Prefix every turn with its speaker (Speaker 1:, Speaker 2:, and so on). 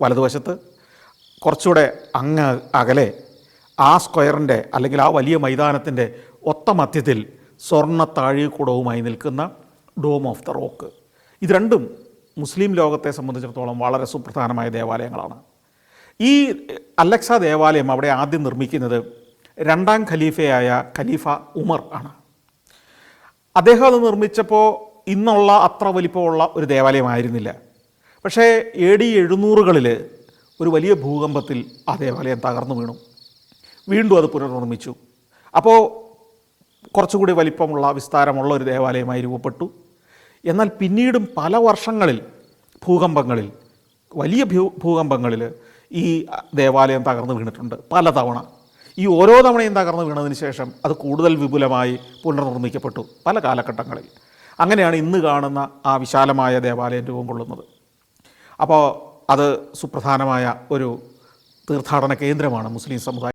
Speaker 1: വലതുവശത്ത് കുറച്ചുകൂടെ അകലെ ആ സ്ക്വയറിൻ്റെ അല്ലെങ്കിൽ ആ വലിയ മൈതാനത്തിൻ്റെ ഒത്ത മധ്യത്തിൽ സ്വർണ്ണ താഴികക്കുടവുമായി നിൽക്കുന്ന ഡോം ഓഫ് ദ റോക്ക്. ഇത് രണ്ടും മുസ്ലിം ലോകത്തെ സംബന്ധിച്ചിടത്തോളം വളരെ സുപ്രധാനമായ ദേവാലയങ്ങളാണ്. ഈ അലക്സ ദേവാലയം അവിടെ ആദ്യം നിർമ്മിക്കുന്നത് രണ്ടാം ഖലീഫയായ ഖലീഫ ഉമർ ആണ്. അദ്ദേഹം അത് നിർമ്മിച്ചപ്പോൾ ഇന്നുള്ള അത്ര വലിപ്പമുള്ള ഒരു ദേവാലയമായിരുന്നില്ല. പക്ഷേ AD 700-കളിൽ ഒരു വലിയ ഭൂകമ്പത്തിൽ ആ ദേവാലയം തകർന്നു വീണു. വീണ്ടും അത് പുനർനിർമ്മിച്ചു. അപ്പോൾ കുറച്ചുകൂടി വലിപ്പമുള്ള വിസ്താരമുള്ള ഒരു ദേവാലയമായി രൂപപ്പെട്ടു. എന്നാൽ പിന്നീടും പല വർഷങ്ങളിൽ ഭൂകമ്പങ്ങളിൽ, വലിയ ഭൂകമ്പങ്ങളിൽ ഈ ദേവാലയം തകർന്നു വീണിട്ടുണ്ട് പലതവണ. ഈ ഓരോ തവണയും തകർന്നു വീണതിന് ശേഷം അത് കൂടുതൽ വിപുലമായി പുനർനിർമ്മിക്കപ്പെട്ടു പല കാലഘട്ടങ്ങളിൽ. അങ്ങനെയാണ് ഇന്ന് കാണുന്ന ആ വിശാലമായ ദേവാലയം രൂപം കൊള്ളുന്നത്. അപ്പോൾ അത് സുപ്രധാനമായ ഒരു തീർത്ഥാടന കേന്ദ്രമാണ് മുസ്ലിം സമുദായം.